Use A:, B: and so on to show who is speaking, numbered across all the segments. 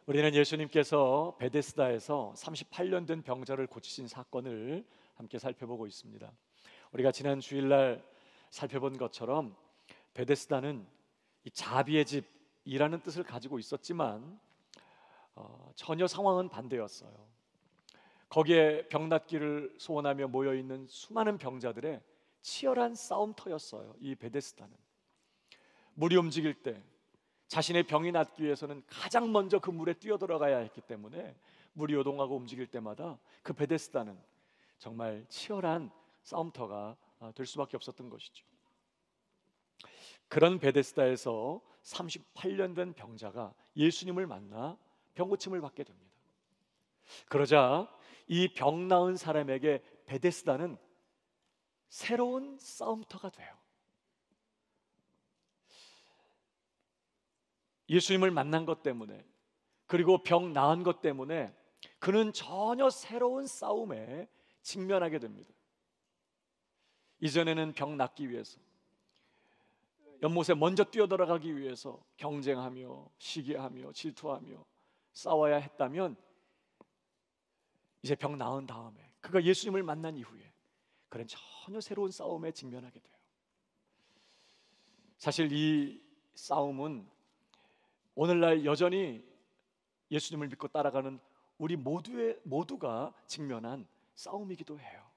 A: 우리는 예수님께서 베데스다에서 38년 된 병자를 고치신 사건을 함께 살펴보고 있습니다. 우리가 지난 주일날 살펴본 것처럼 베데스다는 이 자비의 집이라는 뜻을 가지고 있었지만 전혀 상황은 반대였어요. 거기에 병 낫기를 소원하며 모여있는 수많은 병자들의 치열한 싸움터였어요. 이 베데스다는 물이 움직일 때 자신의 병이 낫기 위해서는 가장 먼저 그 물에 뛰어들어가야 했기 때문에 물이 요동하고 움직일 때마다 그 베데스다는 정말 치열한 싸움터가 될 수밖에 없었던 것이죠. 그런 베데스다에서 38년 된 병자가 예수님을 만나 병고침을 받게 됩니다. 그러자 이 병 나은 사람에게 베데스다는 새로운 싸움터가 돼요. 예수님을 만난 것 때문에, 그리고 병 나은 것 때문에 그는 전혀 새로운 싸움에 직면하게 됩니다. 이전에는 병 낫기 위해서, 연못에 먼저 뛰어들어가기 위해서 경쟁하며 시기하며 질투하며 싸워야 했다면, 이제 병 나은 다음에 그가 예수님을 만난 이후에 그는 전혀 새로운 싸움에 직면하게 돼요. 사실 이 싸움은 오늘날 여전히 예수님을 믿고 따라가는 우리 모두가 직면한 싸움이기도 해요.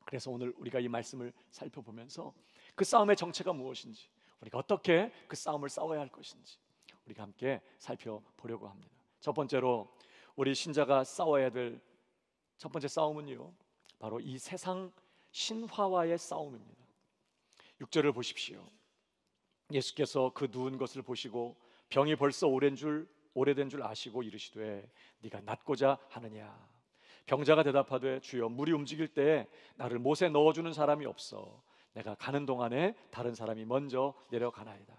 A: 그래서 오늘 우리가 이 말씀을 살펴보면서 그 싸움의 정체가 무엇인지, 우리가 어떻게 그 싸움을 싸워야 할 것인지 우리가 함께 살펴보려고 합니다. 첫 번째로 우리 신자가 싸워야 될 첫 번째 싸움은요, 바로 이 세상 신화와의 싸움입니다. 6절을 보십시오. 예수께서 그 누운 것을 보시고 병이 벌써 오래된 줄 아시고 이르시되 네가 낫고자 하느냐. 병자가 대답하되 주여 물이 움직일 때에 나를 못에 넣어주는 사람이 없어 내가 가는 동안에 다른 사람이 먼저 내려가나이다.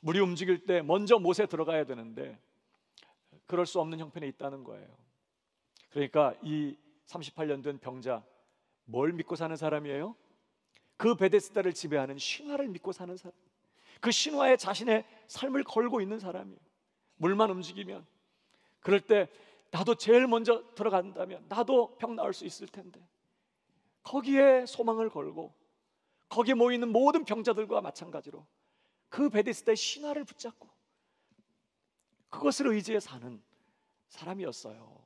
A: 물이 움직일 때 먼저 못에 들어가야 되는데 그럴 수 없는 형편에 있다는 거예요. 그러니까 이 38년 된 병자, 뭘 믿고 사는 사람이에요? 그 베데스다를 지배하는 신화를 믿고 사는 사람, 그 신화에 자신의 삶을 걸고 있는 사람이에요. 물만 움직이면, 그럴 때 나도 제일 먼저 들어간다면 나도 병 나을 수 있을 텐데, 거기에 소망을 걸고 거기에 모이는 모든 병자들과 마찬가지로 그 베데스다의 신화를 붙잡고 그것을 의지해 사는 사람이었어요.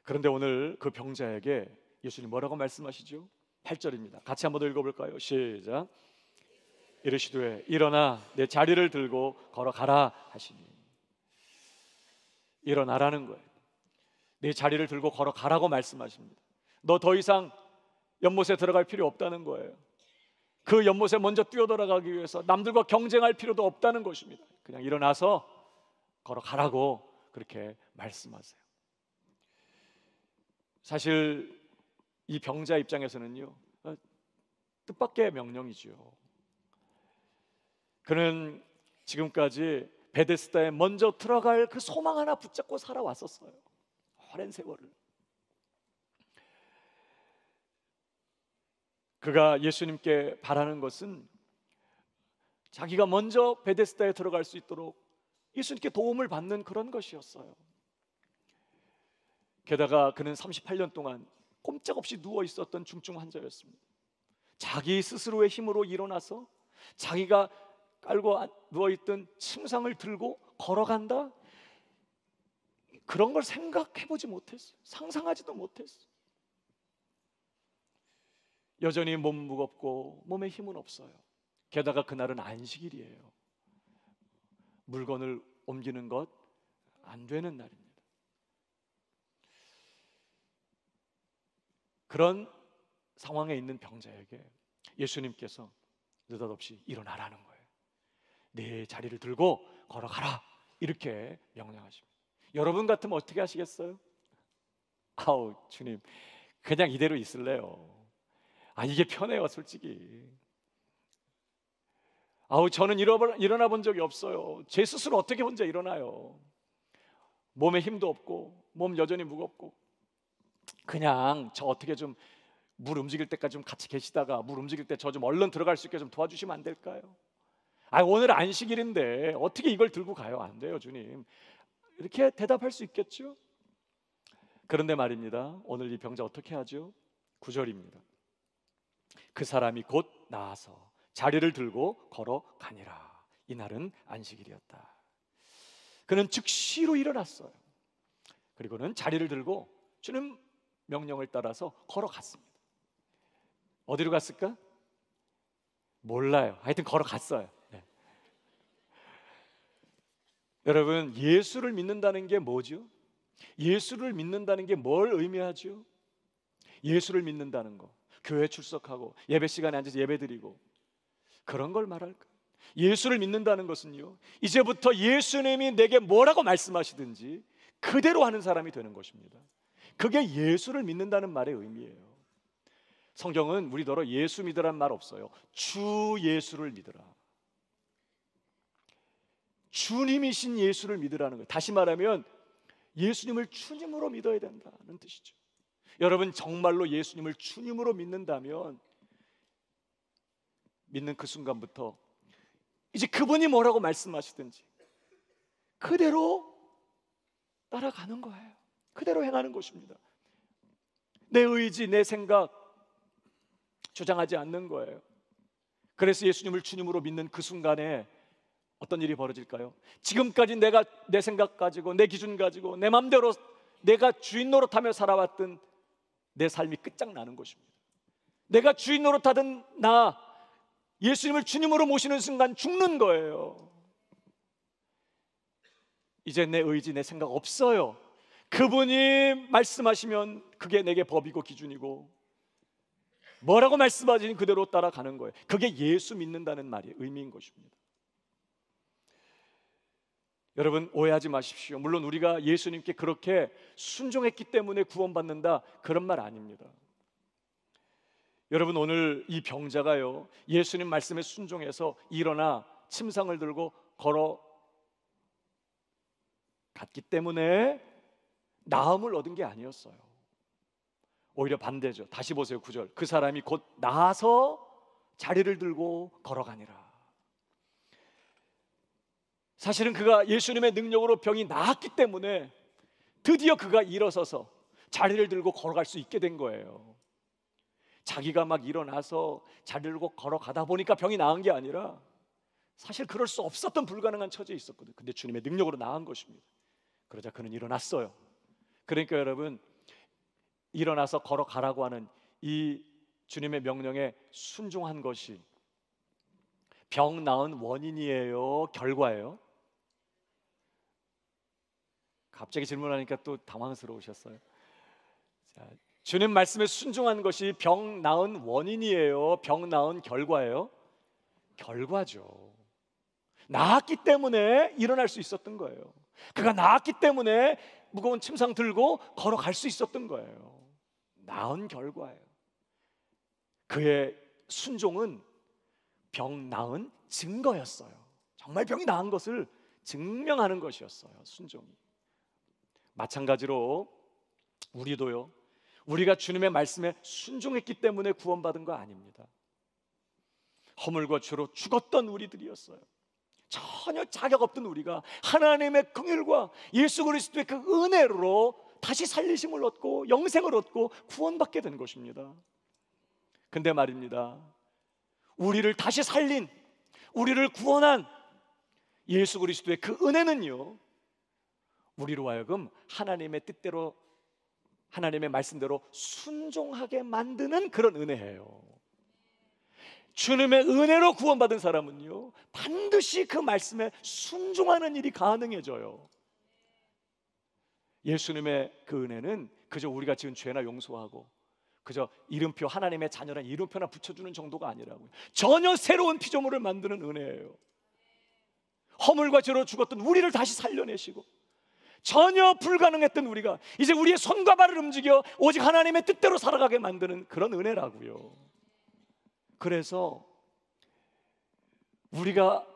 A: 그런데 오늘 그 병자에게 예수님 뭐라고 말씀하시죠? 8절입니다. 같이 한번 더 읽어볼까요? 시작. 이르시되 일어나 내 자리를 들고 걸어가라 하시니. 일어나라는 거예요. 내 자리를 들고 걸어가라고 말씀하십니다. 너 더 이상 연못에 들어갈 필요 없다는 거예요. 그 연못에 먼저 뛰어들어가기 위해서 남들과 경쟁할 필요도 없다는 것입니다. 그냥 일어나서 걸어가라고 그렇게 말씀하세요. 사실 이 병자 입장에서는요, 뜻밖의 명령이죠. 그는 지금까지 베데스다에 먼저 들어갈 그 소망 하나 붙잡고 살아왔었어요. 오랜 세월을. 그가 예수님께 바라는 것은 자기가 먼저 베데스다에 들어갈 수 있도록 예수님께 도움을 받는 그런 것이었어요. 게다가 그는 38년 동안 꼼짝없이 누워 있었던 중증 환자였습니다. 자기 스스로의 힘으로 일어나서 자기가 깔고 누워있던 침상을 들고 걸어간다? 그런 걸 생각해보지 못했어요. 상상하지도 못했어요. 여전히 몸 무겁고 몸에 힘은 없어요. 게다가 그날은 안식일이에요. 물건을 옮기는 것 안 되는 날입니다. 그런 상황에 있는 병자에게 예수님께서 느닷없이 일어나라는 거예요. 내 자리를 들고 걸어가라, 이렇게 명령하십니다. 여러분 같으면 어떻게 하시겠어요? 아우 주님, 그냥 이대로 있을래요. 이게 편해요 솔직히. 저는 일어나 본 적이 없어요. 제 스스로 어떻게 혼자 일어나요? 몸에 힘도 없고 몸 여전히 무겁고. 그냥 저 어떻게 좀 물 움직일 때까지 좀 같이 계시다가 물 움직일 때 저 좀 얼른 들어갈 수 있게 좀 도와주시면 안 될까요? 오늘 안식일인데 어떻게 이걸 들고 가요? 안 돼요, 주님. 이렇게 대답할 수 있겠죠? 그런데 말입니다. 오늘 이 병자 어떻게 하죠? 9절입니다. 그 사람이 곧 나아서 자리를 들고 걸어가니라. 이날은 안식일이었다. 그는 즉시로 일어났어요. 그리고는 자리를 들고 주님 명령을 따라서 걸어갔습니다. 어디로 갔을까? 몰라요. 하여튼 걸어갔어요. 네. 여러분, 예수를 믿는다는 게 뭐죠? 예수를 믿는다는 게 뭘 의미하죠? 예수를 믿는다는 거, 교회 출석하고 예배 시간에 앉아서 예배드리고 그런 걸 말할까? 예수를 믿는다는 것은요, 이제부터 예수님이 내게 뭐라고 말씀하시든지 그대로 하는 사람이 되는 것입니다. 그게 예수를 믿는다는 말의 의미예요. 성경은 우리더러 예수 믿으란 말 없어요. 주 예수를 믿으라. 주님이신 예수를 믿으라는 거예요. 다시 말하면 예수님을 주님으로 믿어야 된다는 뜻이죠. 여러분, 정말로 예수님을 주님으로 믿는다면 믿는 그 순간부터 이제 그분이 뭐라고 말씀하시든지 그대로 따라가는 거예요. 그대로 행하는 것입니다. 내 의지, 내 생각 주장하지 않는 거예요. 그래서 예수님을 주님으로 믿는 그 순간에 어떤 일이 벌어질까요? 지금까지 내가 내 생각 가지고 내 기준 가지고 내 맘대로 내가 주인 노릇하며 살아왔던 내 삶이 끝장나는 것입니다. 내가 주인 노릇하던 나 예수님을 주님으로 모시는 순간 죽는 거예요. 이제 내 의지, 내 생각 없어요. 그분이 말씀하시면 그게 내게 법이고 기준이고 뭐라고 말씀하시니 그대로 따라가는 거예요. 그게 예수 믿는다는 말이 의미인 것입니다. 여러분, 오해하지 마십시오. 물론 우리가 예수님께 그렇게 순종했기 때문에 구원받는다, 그런 말 아닙니다. 여러분, 오늘 이 병자가요, 예수님 말씀에 순종해서 일어나 침상을 들고 걸어갔기 때문에 나음을 얻은 게 아니었어요. 오히려 반대죠. 다시 보세요, 9절. 그 사람이 곧 나아서 자리를 들고 걸어가니라. 사실은 그가 예수님의 능력으로 병이 나았기 때문에 드디어 그가 일어서서 자리를 들고 걸어갈 수 있게 된 거예요. 자기가 막 일어나서 자리를 들고 걸어가다 보니까 병이 나은 게 아니라 사실 그럴 수 없었던 불가능한 처지에 있었거든요. 근데 주님의 능력으로 나은 것입니다. 그러자 그는 일어났어요. 그러니까 여러분, 일어나서 걸어가라고 하는 이 주님의 명령에 순종한 것이 병 나은 원인이에요? 결과예요? 갑자기 질문하니까 또 당황스러우셨어요. 자, 주님 말씀에 순종한 것이 병 나은 원인이에요? 병 나은 결과예요? 결과죠. 나았기 때문에 일어날 수 있었던 거예요. 그가 나았기 때문에 무거운 침상 들고 걸어갈 수 있었던 거예요. 나은 결과예요. 그의 순종은 병 나은 증거였어요. 정말 병이 나은 것을 증명하는 것이었어요, 순종이. 마찬가지로 우리도요, 우리가 주님의 말씀에 순종했기 때문에 구원받은 거 아닙니다. 허물과 죄로 죽었던 우리들이었어요. 전혀 자격 없던 우리가 하나님의 긍휼과 예수 그리스도의 그 은혜로 다시 살리심을 얻고 영생을 얻고 구원받게 된 것입니다. 근데 말입니다, 우리를 다시 살린, 우리를 구원한 예수 그리스도의 그 은혜는요, 우리로 하여금 하나님의 뜻대로, 하나님의 말씀대로 순종하게 만드는 그런 은혜예요. 주님의 은혜로 구원받은 사람은요, 반드시 그 말씀에 순종하는 일이 가능해져요. 예수님의 그 은혜는 그저 우리가 지은 죄나 용서하고 그저 이름표, 하나님의 자녀란 이름표나 붙여주는 정도가 아니라고요. 전혀 새로운 피조물을 만드는 은혜예요. 허물과 죄로 죽었던 우리를 다시 살려내시고 전혀 불가능했던 우리가 이제 우리의 손과 발을 움직여 오직 하나님의 뜻대로 살아가게 만드는 그런 은혜라고요. 그래서 우리가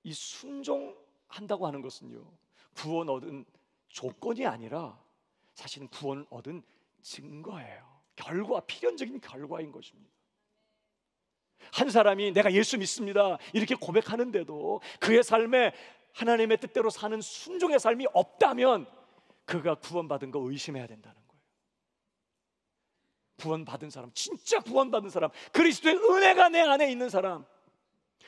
A: 이 순종한다고 하는 것은요, 구원 얻은 조건이 아니라 사실은 구원을 얻은 증거예요. 결과, 필연적인 결과인 것입니다. 한 사람이 내가 예수 믿습니다 이렇게 고백하는데도 그의 삶에 하나님의 뜻대로 사는 순종의 삶이 없다면 그가 구원받은 거 의심해야 된다는 거예요. 구원받은 사람, 진짜 구원받은 사람, 그리스도의 은혜가 내 안에 있는 사람,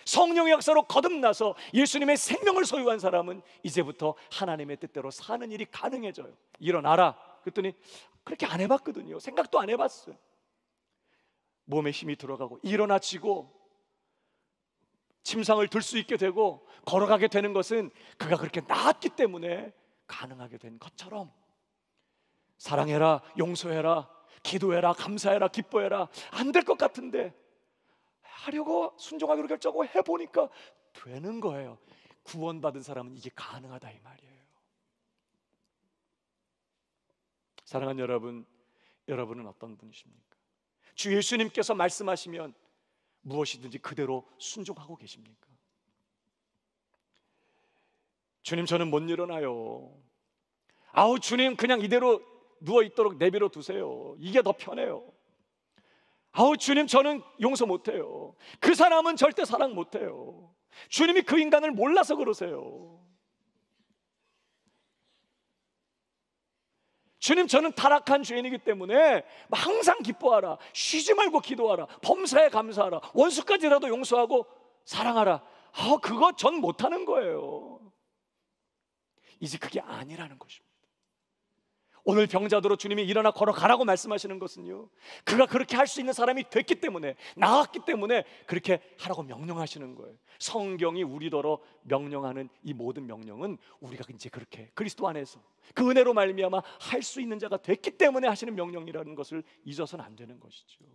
A: 성령의 역사로 거듭나서 예수님의 생명을 소유한 사람은 이제부터 하나님의 뜻대로 사는 일이 가능해져요. 일어나라 그랬더니 그렇게 안 해봤거든요. 생각도 안 해봤어요. 몸에 힘이 들어가고 일어나지고 침상을 들 수 있게 되고 걸어가게 되는 것은 그가 그렇게 나았기 때문에 가능하게 된 것처럼, 사랑해라, 용서해라, 기도해라, 감사해라, 기뻐해라 안 될 것 같은데 하려고 순종하기로 결정하고 해보니까 되는 거예요. 구원받은 사람은 이게 가능하다 이 말이에요. 사랑하는 여러분, 여러분은 어떤 분이십니까? 주 예수님께서 말씀하시면 무엇이든지 그대로 순종하고 계십니까? 주님 저는 못 일어나요. 아우 주님 그냥 이대로 누워있도록 내버려 두세요. 이게 더 편해요. 아우 주님 저는 용서 못해요. 그 사람은 절대 사랑 못해요. 주님이 그 인간을 몰라서 그러세요. 주님 저는 타락한 죄인이기 때문에 항상 기뻐하라, 쉬지 말고 기도하라, 범사에 감사하라, 원수까지라도 용서하고 사랑하라. 그거 전 못하는 거예요. 이제 그게 아니라는 것입니다. 오늘 병자도로 주님이 일어나 걸어가라고 말씀하시는 것은요, 그가 그렇게 할 수 있는 사람이 됐기 때문에, 나았기 때문에 그렇게 하라고 명령하시는 거예요. 성경이 우리더러 명령하는 이 모든 명령은 우리가 이제 그렇게 그리스도 안에서 그 은혜로 말미암아 할 수 있는 자가 됐기 때문에 하시는 명령이라는 것을 잊어서는 안 되는 것이죠.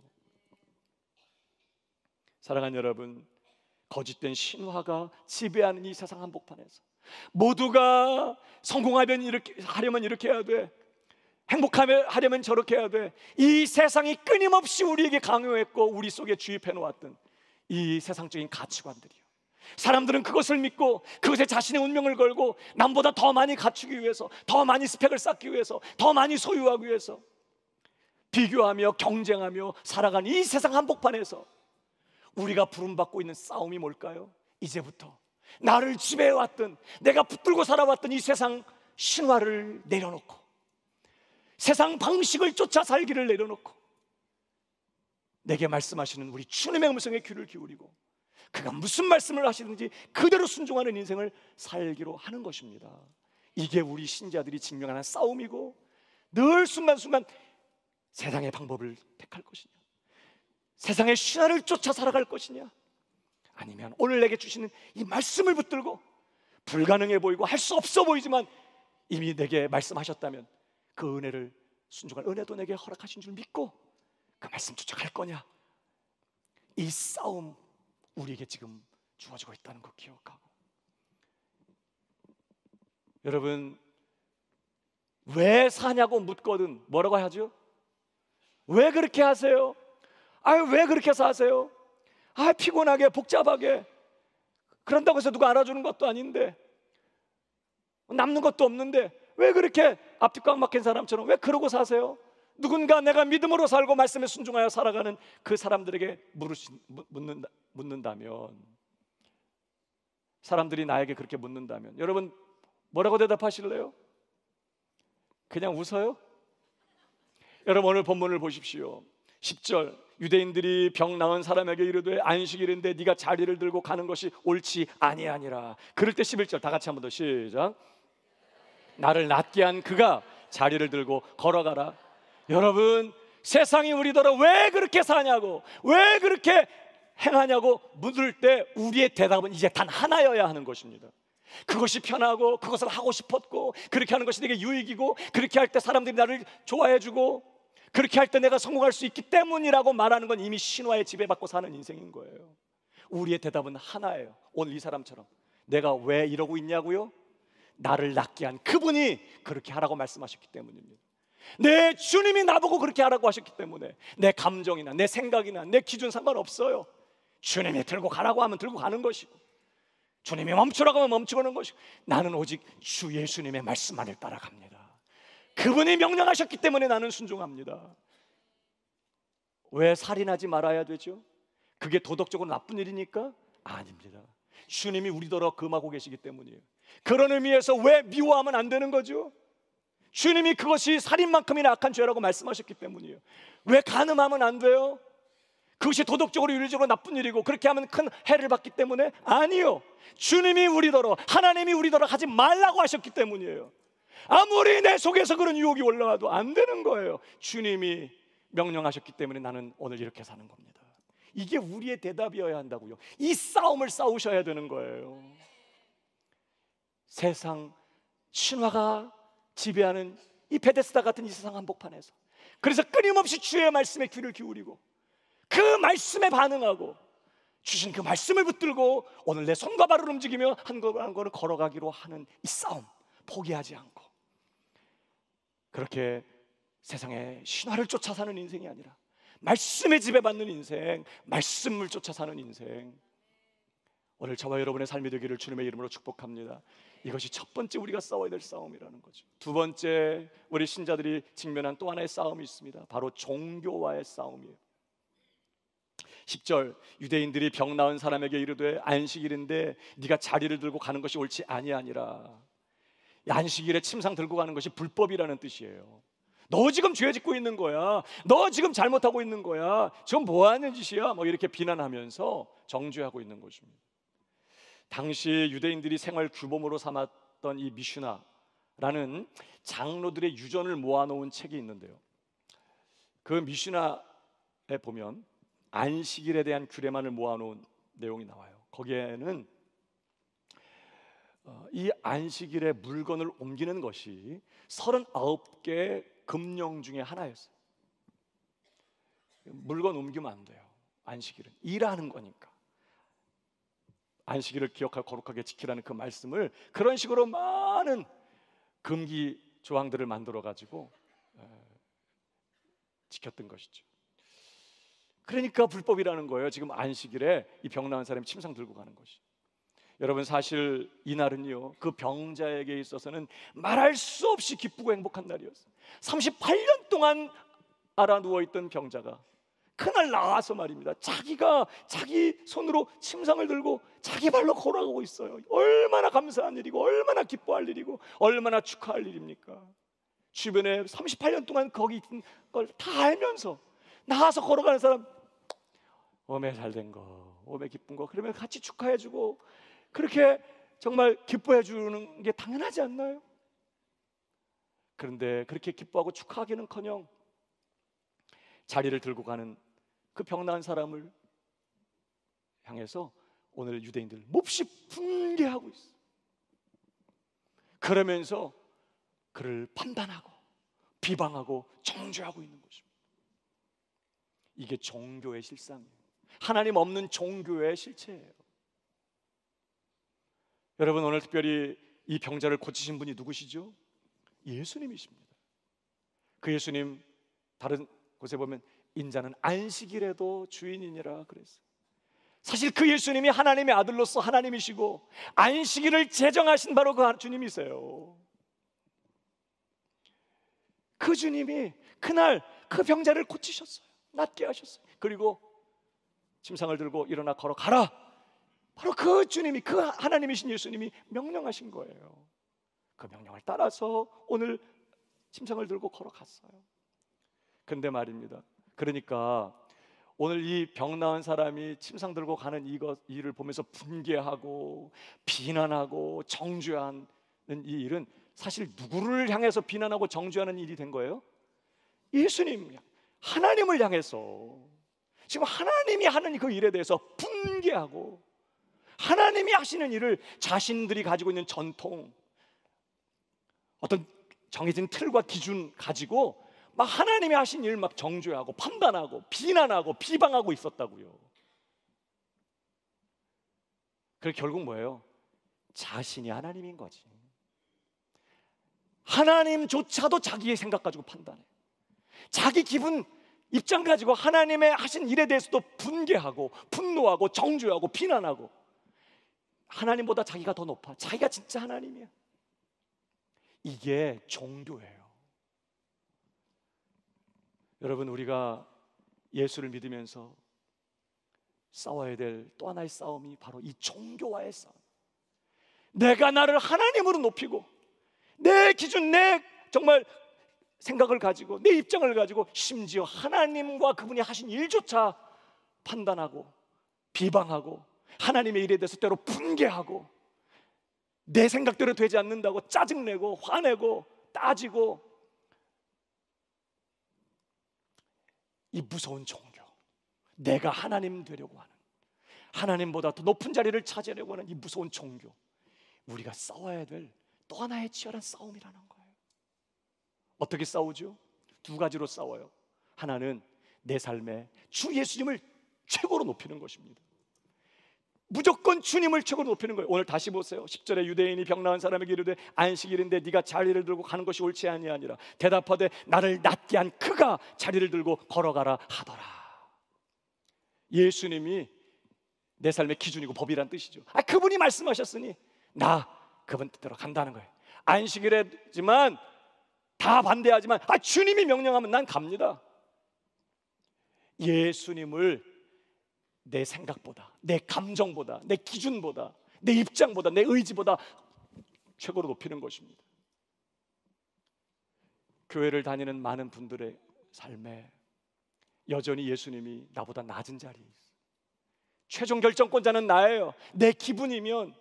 A: 사랑하는 여러분, 거짓된 신화가 지배하는 이 세상 한복판에서 모두가 성공하면 이렇게 하려면 이렇게 해야 돼, 행복하려면 저렇게 해야 돼, 이 세상이 끊임없이 우리에게 강요했고 우리 속에 주입해 놓았던 이 세상적인 가치관들이요, 사람들은 그것을 믿고 그것에 자신의 운명을 걸고 남보다 더 많이 갖추기 위해서, 더 많이 스펙을 쌓기 위해서, 더 많이 소유하기 위해서 비교하며 경쟁하며 살아가는 이 세상 한복판에서 우리가 부름받고 있는 싸움이 뭘까요? 이제부터 나를 지배해왔던, 내가 붙들고 살아왔던 이 세상 신화를 내려놓고 세상 방식을 쫓아 살기를 내려놓고 내게 말씀하시는 우리 주님의 음성에 귀를 기울이고 그가 무슨 말씀을 하시든지 그대로 순종하는 인생을 살기로 하는 것입니다. 이게 우리 신자들이 직면하는 싸움이고, 늘 순간순간 세상의 방법을 택할 것이냐, 세상의 신화를 쫓아 살아갈 것이냐, 아니면 오늘 내게 주시는 이 말씀을 붙들고 불가능해 보이고 할 수 없어 보이지만 이미 내게 말씀하셨다면 그 은혜를 순종할 은혜도 내게 허락하신 줄 믿고 그 말씀 쫓아갈 거냐. 이 싸움 우리에게 지금 주어지고 있다는 거 기억하고, 여러분 왜 사냐고 묻거든 뭐라고 하죠? 왜 그렇게 하세요? 왜 그렇게 사세요? 피곤하게 복잡하게, 그런다고 해서 누가 알아주는 것도 아닌데 남는 것도 없는데 왜 그렇게 앞뒤 꽉 막힌 사람처럼 왜 그러고 사세요? 누군가 내가 믿음으로 살고 말씀에 순종하여 살아가는 그 사람들에게 묻는다면, 사람들이 나에게 그렇게 묻는다면 여러분 뭐라고 대답하실래요? 그냥 웃어요? 여러분 오늘 본문을 보십시오. 10절, 유대인들이 병 나은 사람에게 이르되 안식일인데 네가 자리를 들고 가는 것이 옳지 아니하니라. 그럴 때 11절 다 같이 한 번 더 시작. 나를 낫게 한 그가 자리를 들고 걸어가라. 여러분 세상이 우리더러 왜 그렇게 사냐고, 왜 그렇게 행하냐고 묻을 때 우리의 대답은 이제 단 하나여야 하는 것입니다. 그것이 편하고 그것을 하고 싶었고 그렇게 하는 것이 내게 유익이고 그렇게 할 때 사람들이 나를 좋아해주고 그렇게 할 때 내가 성공할 수 있기 때문이라고 말하는 건 이미 신화에 지배받고 사는 인생인 거예요. 우리의 대답은 하나예요. 오늘 이 사람처럼 내가 왜 이러고 있냐고요? 나를 낫게 한 그분이 그렇게 하라고 말씀하셨기 때문입니다. 내 주님이 나보고 그렇게 하라고 하셨기 때문에 내 감정이나 내 생각이나 내 기준 상관없어요. 주님이 들고 가라고 하면 들고 가는 것이고, 주님이 멈추라고 하면 멈추는 것이고, 나는 오직 주 예수님의 말씀만을 따라갑니다. 그분이 명령하셨기 때문에 나는 순종합니다. 왜 살인하지 말아야 되죠? 그게 도덕적으로 나쁜 일이니까? 아닙니다. 주님이 우리더러 금하고 계시기 때문이에요. 그런 의미에서 왜 미워하면 안 되는 거죠? 주님이 그것이 살인만큼이나 악한 죄라고 말씀하셨기 때문이에요. 왜 간음하면 안 돼요? 그것이 도덕적으로 윤리적으로 나쁜 일이고 그렇게 하면 큰 해를 받기 때문에? 아니요. 주님이 우리더러, 하나님이 우리더러 하지 말라고 하셨기 때문이에요. 아무리 내 속에서 그런 유혹이 올라와도 안 되는 거예요. 주님이 명령하셨기 때문에 나는 오늘 이렇게 사는 겁니다. 이게 우리의 대답이어야 한다고요. 이 싸움을 싸우셔야 되는 거예요. 세상 신화가 지배하는 이 베데스다 같은 이 세상 한복판에서, 그래서 끊임없이 주의 말씀에 귀를 기울이고 그 말씀에 반응하고 주신 그 말씀을 붙들고 오늘 내 손과 발을 움직이며 한 걸음 걸어가기로 하는 이 싸움, 포기하지 않고 그렇게 세상의 신화를 쫓아 사는 인생이 아니라 말씀에 지배받는 인생, 말씀을 쫓아 사는 인생, 오늘 저와 여러분의 삶이 되기를 주님의 이름으로 축복합니다. 이것이 첫 번째 우리가 싸워야 될 싸움이라는 거죠. 두 번째 우리 신자들이 직면한 또 하나의 싸움이 있습니다. 바로 종교와의 싸움이에요. 10절, 유대인들이 병 나은 사람에게 이르되 안식일인데 네가 자리를 들고 가는 것이 옳지 아니하니라. 안식일에 침상 들고 가는 것이 불법이라는 뜻이에요. 너 지금 죄 짓고 있는 거야, 너 지금 잘못하고 있는 거야, 지금 뭐 하는 짓이야, 뭐 이렇게 비난하면서 정죄하고 있는 것입니다. 당시 유대인들이 생활 규범으로 삼았던 이 미슈나라는 장로들의 유전을 모아놓은 책이 있는데요, 그 미슈나에 보면 안식일에 대한 규례만을 모아놓은 내용이 나와요. 거기에는 이 안식일에 물건을 옮기는 것이 39개의 금령 중에 하나였어요. 물건 옮기면 안 돼요. 안식일은 일하는 거니까. 안식일을 기억하고 거룩하게 지키라는 그 말씀을 그런 식으로 많은 금기 조항들을 만들어 가지고 지켰던 것이죠. 그러니까 불법이라는 거예요. 지금 안식일에 이 병 나은 사람이 침상 들고 가는 것이. 여러분, 사실 이날은요, 그 병자에게 있어서는 말할 수 없이 기쁘고 행복한 날이었어요. 38년 동안 알아 누워있던 병자가 그날 나와서 말입니다, 자기가 자기 손으로 침상을 들고 자기 발로 걸어가고 있어요. 얼마나 감사한 일이고 얼마나 기뻐할 일이고 얼마나 축하할 일입니까? 주변에 38년 동안 거기 있던 걸 다 알면서 나와서 걸어가는 사람, 오메 잘된 거, 오메 기쁜 거, 그러면 같이 축하해주고 그렇게 정말 기뻐해 주는 게 당연하지 않나요? 그런데 그렇게 기뻐하고 축하하기는커녕 자리를 들고 가는 그 병 나은 사람을 향해서 오늘 유대인들 몹시 분개하고 있어요. 그러면서 그를 판단하고 비방하고 정죄하고 있는 것입니다. 이게 종교의 실상이에요. 하나님 없는 종교의 실체예요. 여러분, 오늘 특별히 이 병자를 고치신 분이 누구시죠? 예수님이십니다. 그 예수님, 다른 곳에 보면 인자는 안식일에도 주인이니라 그랬어요. 사실 그 예수님이 하나님의 아들로서 하나님이시고 안식일을 제정하신 바로 그 주님이세요. 그 주님이 그날 그 병자를 고치셨어요. 낫게 하셨어요. 그리고 침상을 들고 일어나 걸어가라, 바로 그 주님이, 그 하나님이신 예수님이 명령하신 거예요. 그 명령을 따라서 오늘 침상을 들고 걸어갔어요. 근데 말입니다, 그러니까 오늘 이 병 나은 사람이 침상 들고 가는 일을 보면서 분개하고 비난하고 정죄하는 이 일은 사실 누구를 향해서 비난하고 정죄하는 일이 된 거예요? 예수님, 하나님을 향해서 지금 하나님이 하는 그 일에 대해서 분개하고 하나님이 하시는 일을 자신들이 가지고 있는 전통, 어떤 정해진 틀과 기준 가지고 막 하나님이 하신 일 막 정죄하고 판단하고 비난하고 비방하고 있었다고요. 그래 결국 뭐예요? 자신이 하나님인 거지. 하나님조차도 자기의 생각 가지고 판단해. 자기 기분 입장 가지고 하나님의 하신 일에 대해서도 분개하고 분노하고 정죄하고 비난하고, 하나님보다 자기가 더 높아. 자기가 진짜 하나님이야. 이게 종교예요. 여러분, 우리가 예수를 믿으면서 싸워야 될 또 하나의 싸움이 바로 이 종교와의 싸움. 내가 나를 하나님으로 높이고 내 기준, 내 정말 생각을 가지고 내 입장을 가지고 심지어 하나님과 그분이 하신 일조차 판단하고 비방하고 하나님의 일에 대해서 때로 분개하고 내 생각대로 되지 않는다고 짜증내고 화내고 따지고, 이 무서운 종교, 내가 하나님 되려고 하는, 하나님보다 더 높은 자리를 차지하려고 하는 이 무서운 종교, 우리가 싸워야 될 또 하나의 치열한 싸움이라는 거예요. 어떻게 싸우죠? 두 가지로 싸워요. 하나는 내 삶에 주 예수님을 최고로 높이는 것입니다. 무조건 주님을 최고로 높이는 거예요. 오늘 다시 보세요. 10절에 유대인이 병 나은 사람에게 이르되 안식일인데 네가 자리를 들고 가는 것이 옳지 아니하니라. 대답하되 나를 낫게 한 그가 자리를 들고 걸어가라 하더라. 예수님이 내 삶의 기준이고 법이란 뜻이죠. 그분이 말씀하셨으니 나 그분 뜻대로 간다는 거예요. 안식일이지만 다 반대하지만 주님이 명령하면 난 갑니다. 예수님을 내 생각보다, 내 감정보다, 내 기준보다, 내 입장보다, 내 의지보다 최고로 높이는 것입니다. 교회를 다니는 많은 분들의 삶에 여전히 예수님이 나보다 낮은 자리에 있어요. 최종 결정권자는 나예요. 내 기분이면,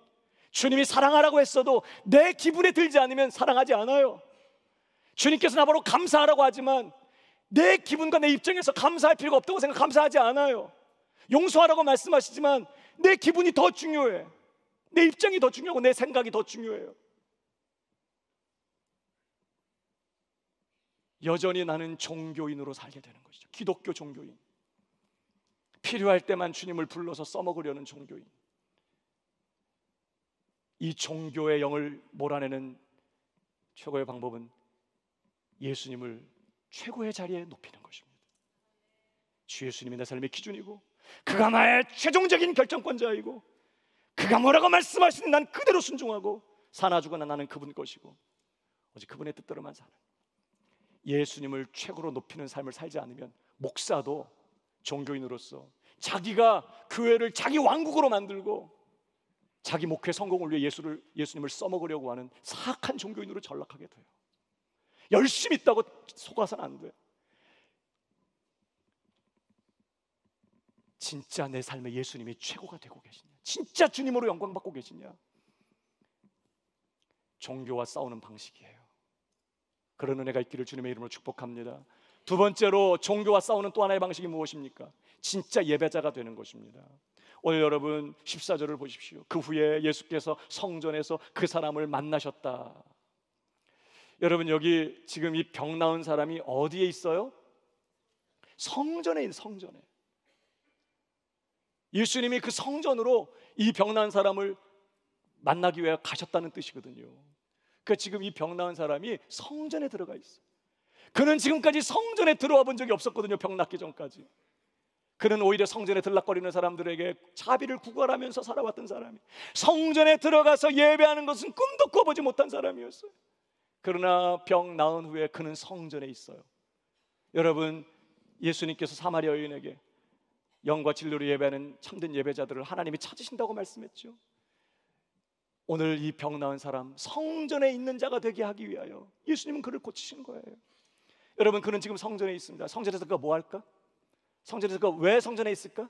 A: 주님이 사랑하라고 했어도 내 기분에 들지 않으면 사랑하지 않아요. 주님께서 나보고 감사하라고 하지만 내 기분과 내 입장에서 감사할 필요가 없다고 생각, 감사하지 않아요. 용서하라고 말씀하시지만 내 기분이 더 중요해. 내 입장이 더 중요하고 내 생각이 더 중요해요. 여전히 나는 종교인으로 살게 되는 것이죠. 기독교 종교인, 필요할 때만 주님을 불러서 써먹으려는 종교인. 이 종교의 영을 몰아내는 최고의 방법은 예수님을 최고의 자리에 높이는 것입니다. 주 예수님이 내 삶의 기준이고 그가 나의 최종적인 결정권자이고 그가 뭐라고 말씀하시는 난 그대로 순종하고 사나 죽으나 나는 그분 것이고 오직 그분의 뜻대로만 사는, 예수님을 최고로 높이는 삶을 살지 않으면 목사도 종교인으로서 자기가 교회를 자기 왕국으로 만들고 자기 목회 성공을 위해 예수님을 써먹으려고 하는 사악한 종교인으로 전락하게 돼요. 열심히 있다고 속아서는 안 돼. 진짜 내 삶에 예수님이 최고가 되고 계시냐, 진짜 주님으로 영광 받고 계시냐, 종교와 싸우는 방식이에요. 그런 은혜가 있기를 주님의 이름으로 축복합니다. 두 번째로 종교와 싸우는 또 하나의 방식이 무엇입니까? 진짜 예배자가 되는 것입니다. 오늘 여러분 14절을 보십시오. 그 후에 예수께서 성전에서 그 사람을 만나셨다. 여러분, 여기 지금 이 병 나은 사람이 어디에 있어요? 성전에 있는, 성전에. 예수님이 그 성전으로 이 병 나은 사람을 만나기 위해 가셨다는 뜻이거든요. 그러니까 지금 이 병 나은 사람이 성전에 들어가 있어요. 그는 지금까지 성전에 들어와 본 적이 없었거든요. 병 낫기 전까지. 그는 오히려 성전에 들락거리는 사람들에게 자비를 구걸하면서 살아왔던 사람이, 성전에 들어가서 예배하는 것은 꿈도 꿔보지 못한 사람이었어요. 그러나 병 나은 후에 그는 성전에 있어요. 여러분, 예수님께서 사마리아 여인에게 영과 진리로 예배하는 참된 예배자들을 하나님이 찾으신다고 말씀했죠. 오늘 이 병 나은 사람, 성전에 있는 자가 되게 하기 위하여 예수님은 그를 고치신 거예요. 여러분, 그는 지금 성전에 있습니다. 성전에서 그가 뭐 할까? 성전에서 그가 왜 성전에 있을까?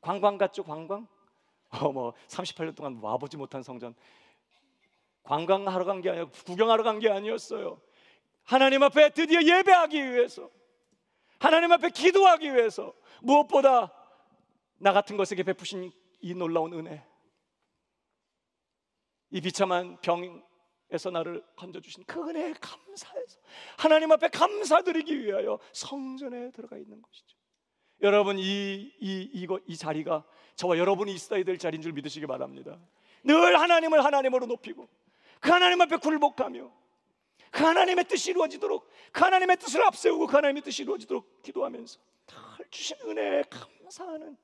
A: 관광 갔죠, 관광? 38년 동안 와보지 못한 성전, 관광하러 간 게 아니라 구경하러 간 게 아니었어요. 하나님 앞에 드디어 예배하기 위해서, 하나님 앞에 기도하기 위해서, 무엇보다 나 같은 것에게 베푸신 이 놀라운 은혜, 이 비참한 병에서 나를 건져주신 그 은혜에 감사해서 하나님 앞에 감사드리기 위하여 성전에 들어가 있는 것이죠. 여러분, 이 자리가 저와 여러분이 있어야 될 자리인 줄 믿으시기 바랍니다. 늘 하나님을 하나님으로 높이고 그 하나님 앞에 굴복하며 그 하나님의 뜻이 이루어지도록, 그 하나님의 뜻을 앞세우고 그 하나님의 뜻이 이루어지도록 기도하면서 늘 주신 은혜에 감사하는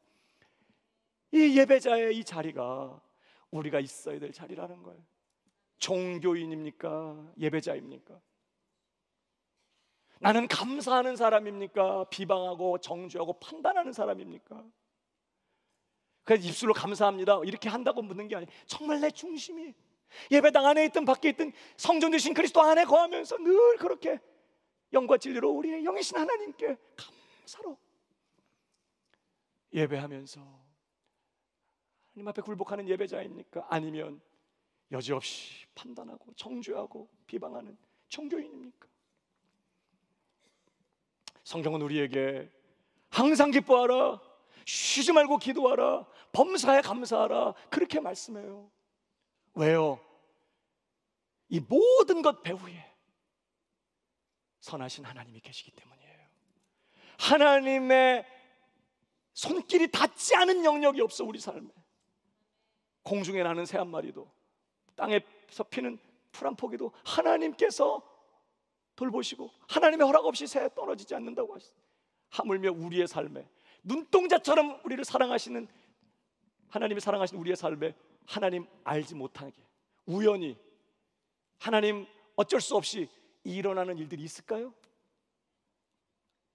A: 이 예배자의 이 자리가 우리가 있어야 될 자리라는 거예요. 종교인입니까? 예배자입니까? 나는 감사하는 사람입니까? 비방하고 정죄하고 판단하는 사람입니까? 그래서 입술로 감사합니다 이렇게 한다고 묻는 게 아니에요. 정말 내 중심이 예배당 안에 있든 밖에 있든 성전 되신 그리스도 안에 거하면서 늘 그렇게 영과 진리로 우리의 영이신 하나님께 감사로 예배하면서 하나님 앞에 굴복하는 예배자입니까? 아니면 여지없이 판단하고 정죄하고 비방하는 종교인입니까? 성경은 우리에게 항상 기뻐하라, 쉬지 말고 기도하라, 범사에 감사하라 그렇게 말씀해요. 왜요? 이 모든 것 배후에 선하신 하나님이 계시기 때문이에요. 하나님의 손길이 닿지 않은 영역이 없어. 우리 삶에 공중에 나는 새 한 마리도 땅에서 피는 풀 한 포기도 하나님께서 돌보시고 하나님의 허락 없이 새에 떨어지지 않는다고 하시죠. 하물며 우리의 삶에 눈동자처럼 우리를 사랑하시는 하나님이 사랑하시는 우리의 삶에 하나님 알지 못하게 우연히 하나님 어쩔 수 없이 일어나는 일들이 있을까요?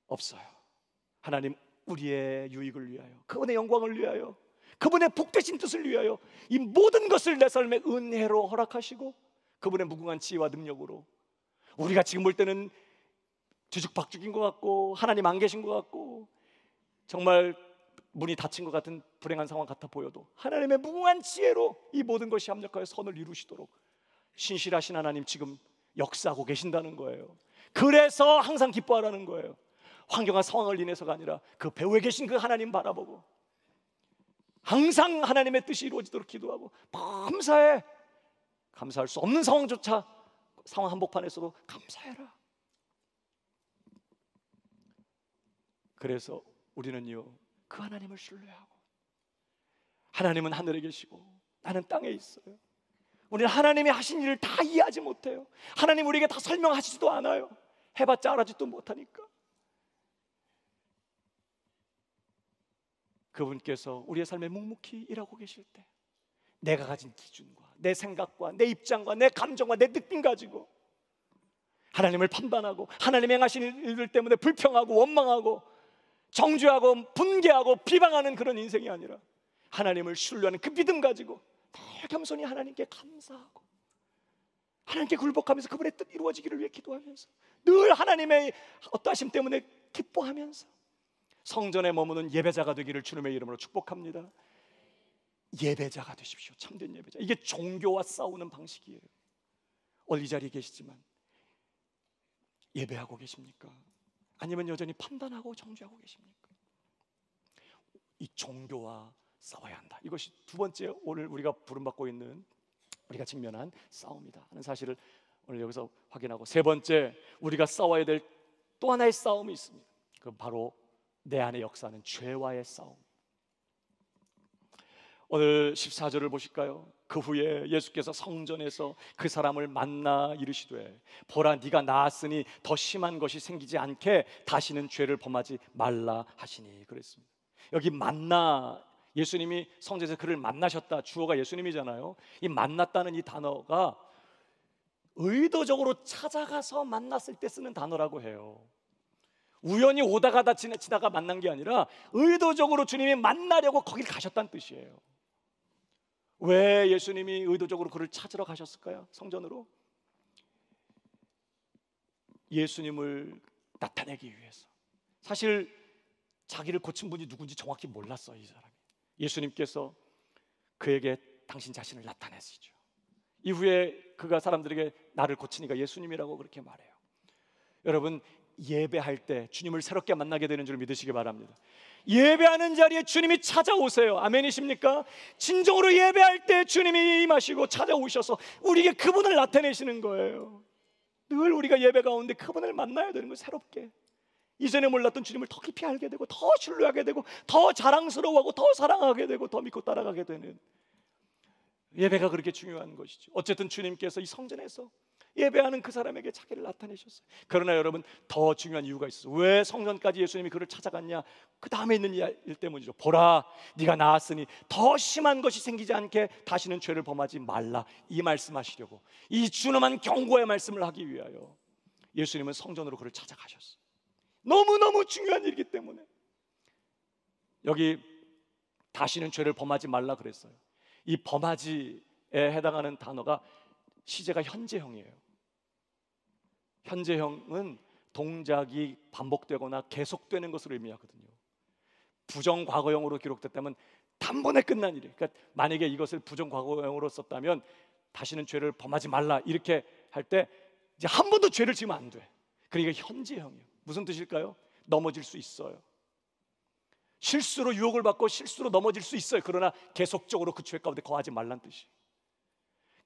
A: 없어요. 하나님 우리의 유익을 위하여, 그분의 영광을 위하여, 그분의 복되신 뜻을 위하여 이 모든 것을 내 삶의 은혜로 허락하시고 그분의 무궁한 지혜와 능력으로 우리가 지금 볼 때는 뒤죽박죽인 것 같고 하나님 안 계신 것 같고 정말 문이 닫힌 것 같은 불행한 상황 같아 보여도 하나님의 무궁한 지혜로 이 모든 것이 합력하여 선을 이루시도록 신실하신 하나님 지금 역사하고 계신다는 거예요. 그래서 항상 기뻐하라는 거예요. 환경과 상황을 인해서가 아니라 그 배후에 계신 그 하나님 바라보고 항상 하나님의 뜻이 이루어지도록 기도하고 범사에 감사할 수 없는 상황조차 상황 한복판에서도 감사해라. 그래서 우리는요 그 하나님을 신뢰하고 하나님은 하늘에 계시고 나는 땅에 있어요. 우리는 하나님이 하신 일을 다 이해하지 못해요. 하나님 우리에게 다 설명하시지도 않아요. 해봤자 알아듣지도 못하니까 그분께서 우리의 삶에 묵묵히 일하고 계실 때 내가 가진 기준과 내 생각과 내 입장과 내 감정과 내 느낌 가지고 하나님을 판단하고 하나님 행하신 일들 때문에 불평하고 원망하고 정죄하고 분개하고 비방하는 그런 인생이 아니라 하나님을 신뢰하는 그 믿음 가지고 늘 겸손히 하나님께 감사하고 하나님께 굴복하면서 그분의 뜻 이루어지기를 위해 기도하면서 늘 하나님의 어떠하심 때문에 기뻐하면서 성전에 머무는 예배자가 되기를 주님의 이름으로 축복합니다. 예배자가 되십시오. 참된 예배자. 이게 종교와 싸우는 방식이에요. 오늘 이 자리에 계시지만 예배하고 계십니까? 아니면 여전히 판단하고 정죄하고 계십니까? 이 종교와 싸워야 한다. 이것이 두 번째 오늘 우리가 부름받고 있는 우리가 직면한 싸움이다 하는 사실을 오늘 여기서 확인하고, 세 번째 우리가 싸워야 될 또 하나의 싸움이 있습니다. 그 바로 내 안에 역사하는 죄와의 싸움. 오늘 14절을 보실까요? 그 후에 예수께서 성전에서 그 사람을 만나 이르시되 보라 네가 나았으니 더 심한 것이 생기지 않게 다시는 죄를 범하지 말라 하시니 그랬습니다. 여기 만나, 예수님이 성전에서 그를 만나셨다, 주어가 예수님이잖아요. 이 만났다는 이 단어가 의도적으로 찾아가서 만났을 때 쓰는 단어라고 해요. 우연히 오다가다 지나가 만난 게 아니라 의도적으로 주님이 만나려고 거길 가셨다는 뜻이에요. 왜 예수님이 의도적으로 그를 찾으러 가셨을까요? 성전으로 예수님을 나타내기 위해서. 사실 자기를 고친 분이 누군지 정확히 몰랐어요, 이 사람이. 예수님께서 그에게 당신 자신을 나타내시죠. 이후에 그가 사람들에게 나를 고치니까 예수님이라고 그렇게 말해요. 여러분, 예배할 때 주님을 새롭게 만나게 되는 줄 믿으시기 바랍니다. 예배하는 자리에 주님이 찾아오세요. 아멘이십니까? 진정으로 예배할 때 주님이 임하시고 찾아오셔서 우리에게 그분을 나타내시는 거예요. 늘 우리가 예배 가운데 그분을 만나야 되는 거예요. 새롭게 이전에 몰랐던 주님을 더 깊이 알게 되고 더 신뢰하게 되고 더 자랑스러워하고 더 사랑하게 되고 더 믿고 따라가게 되는 예배가 그렇게 중요한 것이죠. 어쨌든 주님께서 이 성전에서 예배하는 그 사람에게 자기를 나타내셨어요. 그러나 여러분, 더 중요한 이유가 있어요. 왜 성전까지 예수님이 그를 찾아갔냐? 그 다음에 있는 일 때문이죠. 보라 네가 나았으니 더 심한 것이 생기지 않게 다시는 죄를 범하지 말라, 이 말씀하시려고, 이 준엄한 경고의 말씀을 하기 위하여 예수님은 성전으로 그를 찾아가셨어요. 너무너무 중요한 일이기 때문에. 여기 다시는 죄를 범하지 말라 그랬어요. 이 범하지에 해당하는 단어가 시제가 현재형이에요. 현재형은 동작이 반복되거나 계속되는 것을 의미하거든요. 부정과거형으로 기록됐다면 단번에 끝난 일이에요. 그러니까 만약에 이것을 부정과거형으로 썼다면 다시는 죄를 범하지 말라 이렇게 할 때 이제 한 번도 죄를 지으면 안 돼. 그러니까 현재형이에요. 무슨 뜻일까요? 넘어질 수 있어요. 실수로 유혹을 받고 실수로 넘어질 수 있어요. 그러나 계속적으로 그 죄 가운데 거하지 말라는 뜻이,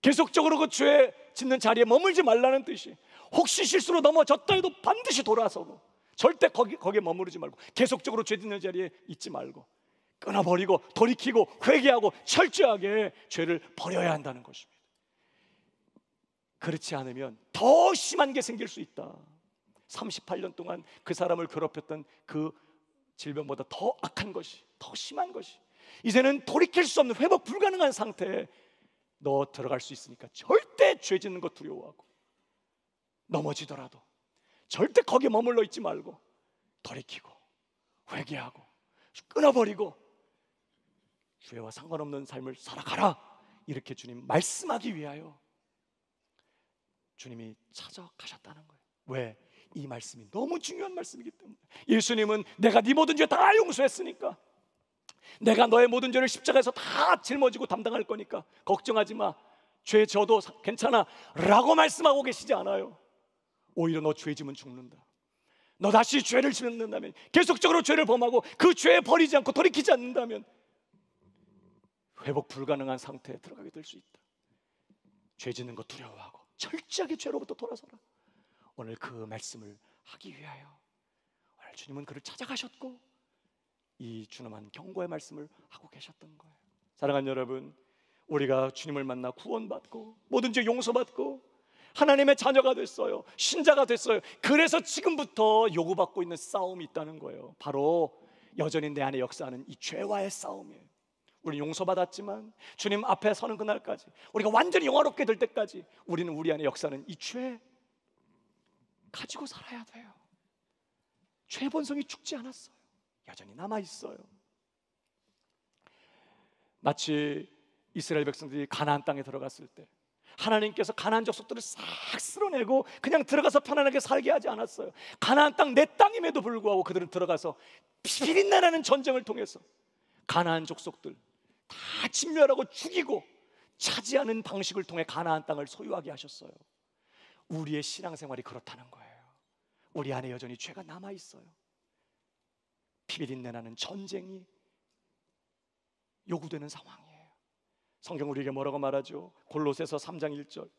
A: 계속적으로 그 죄 짓는 자리에 머물지 말라는 뜻이, 혹시 실수로 넘어졌다 해도 반드시 돌아서고 절대 거기에 머무르지 말고 계속적으로 죄 짓는 자리에 있지 말고 끊어버리고 돌이키고 회개하고 철저하게 죄를 버려야 한다는 것입니다. 그렇지 않으면 더 심한 게 생길 수 있다. 38년 동안 그 사람을 괴롭혔던 그 질병보다 더 악한 것이, 더 심한 것이 이제는 돌이킬 수 없는 회복 불가능한 상태에 너 들어갈 수 있으니까 절대 죄 짓는 거 두려워하고 넘어지더라도 절대 거기에 머물러 있지 말고 돌이키고 회개하고 끊어버리고 죄와 상관없는 삶을 살아가라, 이렇게 주님 말씀하기 위하여 주님이 찾아가셨다는 거예요. 왜? 이 말씀이 너무 중요한 말씀이기 때문에. 예수님은 내가 네 모든 죄 다 용서했으니까, 내가 너의 모든 죄를 십자가에서 다 짊어지고 담당할 거니까 걱정하지 마, 죄 져도 괜찮아 라고 말씀하고 계시지 않아요. 오히려 너 죄 지면 죽는다, 너 다시 죄를 짓는다면, 계속적으로 죄를 범하고 그 죄에 버리지 않고 돌이키지 않는다면 회복 불가능한 상태에 들어가게 될 수 있다. 죄 짓는 거 두려워하고 철저하게 죄로부터 돌아서라. 오늘 그 말씀을 하기 위하여 오늘 주님은 그를 찾아가셨고 이 준엄한 경고의 말씀을 하고 계셨던 거예요. 사랑하는 여러분, 우리가 주님을 만나 구원받고 모든 죄 용서받고 하나님의 자녀가 됐어요. 신자가 됐어요. 그래서 지금부터 요구받고 있는 싸움이 있다는 거예요. 바로 여전히 내 안에 역사하는 이 죄와의 싸움이에요. 우리는 용서받았지만 주님 앞에 서는 그날까지, 우리가 완전히 영화롭게 될 때까지 우리는 우리 안에 역사하는 이 죄 가지고 살아야 돼요. 죄 본성이 죽지 않았어요. 여전히 남아있어요. 마치 이스라엘 백성들이 가나안 땅에 들어갔을 때 하나님께서 가나안 족속들을 싹 쓸어내고 그냥 들어가서 편안하게 살게 하지 않았어요. 가나안 땅 내 땅임에도 불구하고 그들은 들어가서 비린내나는 전쟁을 통해서 가나안 족속들 다 진멸하고 죽이고 차지하는 방식을 통해 가나안 땅을 소유하게 하셨어요. 우리의 신앙생활이 그렇다는 거예요. 우리 안에 여전히 죄가 남아있어요. 비린내나는 전쟁이 요구되는 상황이에요. 성경 우리에게 뭐라고 말하죠? 골로새서 3장 1절,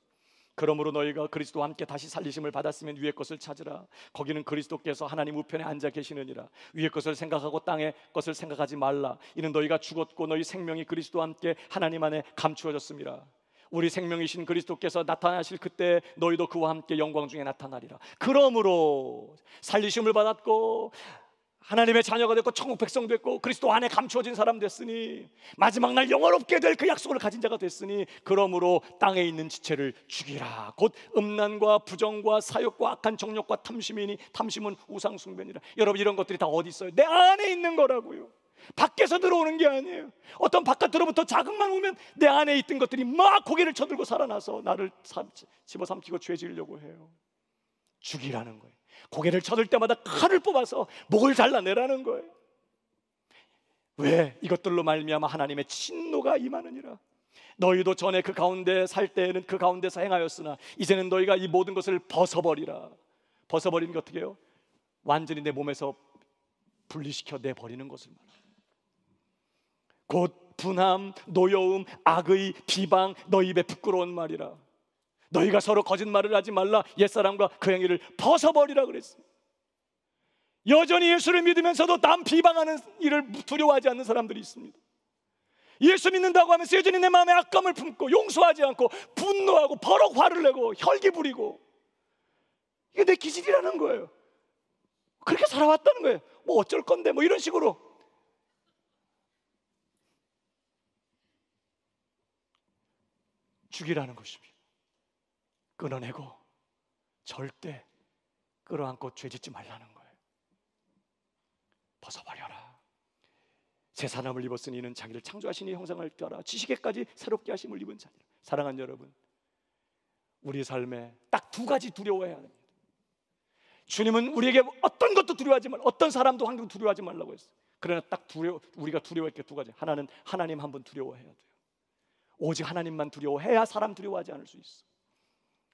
A: 그러므로 너희가 그리스도와 함께 다시 살리심을 받았으면 위의 것을 찾으라. 거기는 그리스도께서 하나님 우편에 앉아 계시느니라. 위의 것을 생각하고 땅의 것을 생각하지 말라. 이는 너희가 죽었고 너희 생명이 그리스도와 함께 하나님 안에 감추어졌습니다. 우리 생명이신 그리스도께서 나타나실 그때 너희도 그와 함께 영광 중에 나타나리라. 그러므로 살리심을 받았고 하나님의 자녀가 됐고 천국 백성 됐고 그리스도 안에 감추어진 사람 됐으니 마지막 날 영원롭게 될 그 약속을 가진 자가 됐으니 그러므로 땅에 있는 지체를 죽이라. 곧 음란과 부정과 사욕과 악한 정욕과 탐심이니 탐심은 우상 숭배니라. 여러분, 이런 것들이 다 어디 있어요? 내 안에 있는 거라고요. 밖에서 들어오는 게 아니에요. 어떤 바깥으로부터 자극만 오면 내 안에 있던 것들이 막 고개를 쳐들고 살아나서 나를 집어삼키고 죄 지으려고 해요. 죽이라는 거예요. 고개를 쳐들 때마다 칼을 뽑아서 목을 잘라내라는 거예요. 왜? 이것들로 말미암아 하나님의 진노가 임하느니라. 너희도 전에 그 가운데 살 때에는 그 가운데서 행하였으나 이제는 너희가 이 모든 것을 벗어버리라. 벗어버리는 게 어떻게 해요? 완전히 내 몸에서 분리시켜 내버리는 것을 말합니다. 곧 분함, 노여움, 악의, 비방, 너희 입에 부끄러운 말이라. 너희가 서로 거짓말을 하지 말라. 옛사람과 그 행위를 벗어버리라 그랬어요. 여전히 예수를 믿으면서도 남 비방하는 일을 두려워하지 않는 사람들이 있습니다. 예수 믿는다고 하면서 여전히 내 마음에 악감을 품고 용서하지 않고 분노하고 버럭 화를 내고 혈기 부리고, 이게 내 기질이라는 거예요. 그렇게 살아왔다는 거예요. 뭐 어쩔 건데 뭐 이런 식으로. 죽이라는 것입니다. 끊어내고 절대 끌어안고 죄짓지 말라는 거예요. 벗어버려라. 새 사람을 입었으니 이는 자기를 창조하신 이 형상을 따라 지식에까지 새롭게 하심을 입은 자니라. 사랑하는 여러분, 우리 삶에 딱 두 가지 두려워해야 합니다. 주님은 우리에게 어떤 것도 두려워하지 말라, 어떤 사람도 환경도 두려워하지 말라고 했어요. 그러나 딱 우리가 두려워할 게 두 가지. 하나는 하나님 한 분 두려워해야 돼요. 오직 하나님만 두려워해야 사람 두려워하지 않을 수 있어.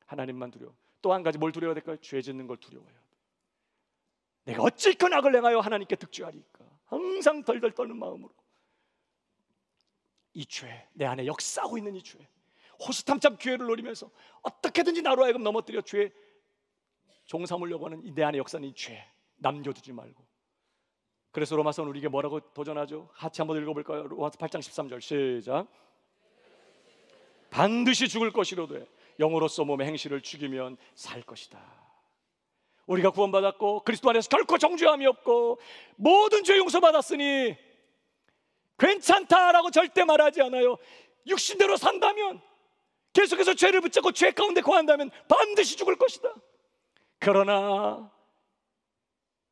A: 하나님만 두려워. 또 한 가지 뭘 두려워해야 될까요? 죄 짓는 걸 두려워해야 돼. 내가 어찌 그 악을 행하여 하나님께 득죄하리까. 항상 덜덜 떠는 마음으로 이 죄, 내 안에 역사하고 있는 이 죄, 호시탐탐 기회를 노리면서 어떻게든지 나로 하여금 넘어뜨려 죄 종 삼으려고 하는 내 안에 역사는 이 죄 남겨두지 말고. 그래서 로마서는 우리에게 뭐라고 도전하죠? 같이 한번 읽어볼까요? 로마서 8장 13절 시작. 반드시 죽을 것이로되 영으로서 몸의 행실을 죽이면 살 것이다. 우리가 구원받았고 그리스도 안에서 결코 정죄함이 없고 모든 죄 용서받았으니 괜찮다라고 절대 말하지 않아요. 육신대로 산다면, 계속해서 죄를 붙잡고 죄 가운데 거한다면 반드시 죽을 것이다. 그러나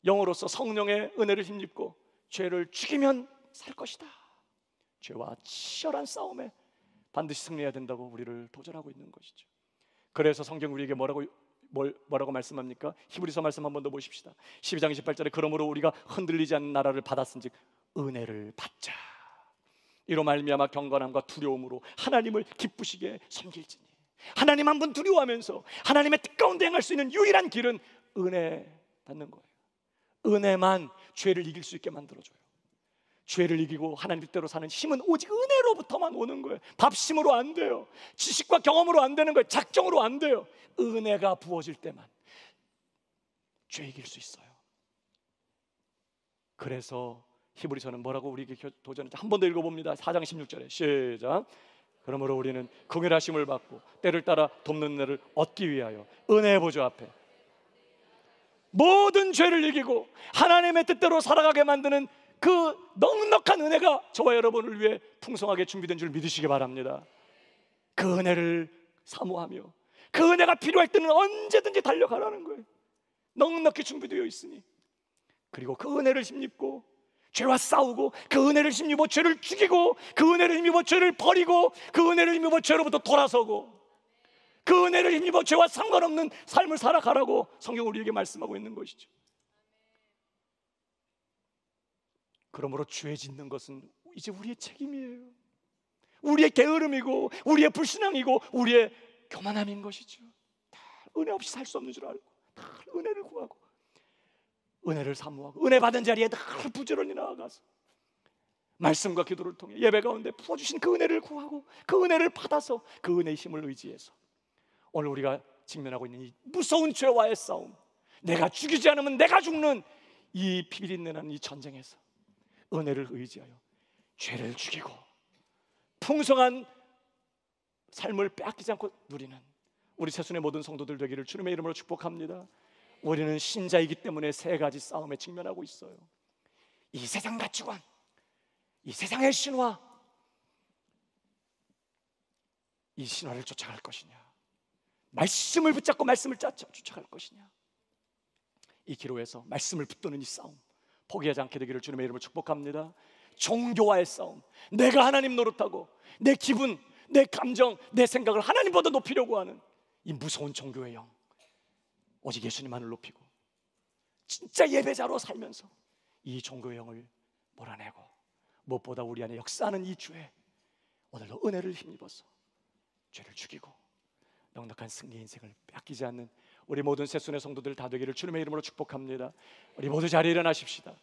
A: 영으로서 성령의 은혜를 힘입고 죄를 죽이면 살 것이다. 죄와 치열한 싸움에 반드시 승리해야 된다고 우리를 도전하고 있는 것이죠. 그래서 성경 우리에게 뭐라고 말씀합니까? 히브리서 말씀 한 번 더 보십시다. 12장 28절에 그러므로 우리가 흔들리지 않는 나라를 받았은즉 은혜를 받자. 이로 말미암아 경건함과 두려움으로 하나님을 기쁘시게 섬길지니. 하나님 한 분 두려워하면서 하나님의 뜻 가운데 행할 수 있는 유일한 길은 은혜 받는 거예요. 은혜만 죄를 이길 수 있게 만들어줘요. 죄를 이기고 하나님 뜻대로 사는 힘은 오직 은혜로부터만 오는 거예요. 밥심으로 안 돼요. 지식과 경험으로 안 되는 거예요. 작정으로 안 돼요. 은혜가 부어질 때만 죄 이길 수 있어요. 그래서 히브리서는 뭐라고 우리에게 도전했죠? 한 번 더 읽어봅니다. 4장 16절에 시작. 그러므로 우리는 긍휼하심을 받고 때를 따라 돕는 은혜를 얻기 위하여 은혜의 보좌 앞에 모든 죄를 이기고 하나님의 뜻대로 살아가게 만드는 그 넉넉한 은혜가 저와 여러분을 위해 풍성하게 준비된 줄 믿으시기 바랍니다. 그 은혜를 사모하며 그 은혜가 필요할 때는 언제든지 달려가라는 거예요. 넉넉히 준비되어 있으니. 그리고 그 은혜를 힘입고 죄와 싸우고, 그 은혜를 힘입어 죄를 죽이고, 그 은혜를 힘입어 죄를 버리고, 그 은혜를 힘입어 죄로부터 돌아서고, 그 은혜를 힘입어 죄와 상관없는 삶을 살아가라고 성경 우리에게 말씀하고 있는 것이죠. 그러므로 죄 짓는 것은 이제 우리의 책임이에요. 우리의 게으름이고 우리의 불신앙이고 우리의 교만함인 것이죠. 다 은혜 없이 살 수 없는 줄 알고 다 은혜를 구하고 은혜를 사모하고 은혜 받은 자리에 늘 부지런히 나아가서 말씀과 기도를 통해 예배 가운데 부어주신 그 은혜를 구하고 그 은혜를 받아서 그 은혜의 힘을 의지해서 오늘 우리가 직면하고 있는 이 무서운 죄와의 싸움, 내가 죽이지 않으면 내가 죽는 이 피비린내 나는 이 전쟁에서 은혜를 의지하여 죄를 죽이고 풍성한 삶을 빼앗기지 않고 누리는 우리 새순의 모든 성도들 되기를 주님의 이름으로 축복합니다. 우리는 신자이기 때문에 세 가지 싸움에 직면하고 있어요. 이 세상 가치관, 이 세상의 신화, 이 신화를 쫓아갈 것이냐, 말씀을 붙잡고 말씀을 쫓아갈 것이냐. 이 기로에서 말씀을 붙드는 이 싸움 포기하지 않게 되기를 주님의 이름으로 축복합니다. 종교와의 싸움, 내가 하나님 노릇하고 내 기분, 내 감정, 내 생각을 하나님보다 높이려고 하는 이 무서운 종교의 영, 오직 예수님만을 높이고 진짜 예배자로 살면서 이 종교의 영을 몰아내고 무엇보다 우리 안에 역사하는 이 죄, 오늘도 은혜를 힘입어서 죄를 죽이고 넉넉한 승리의 인생을 뺏기지 않는 우리 모든 새순의 성도들 다 되기를 주님의 이름으로 축복합니다. 우리 모두 자리에 일어나십시다.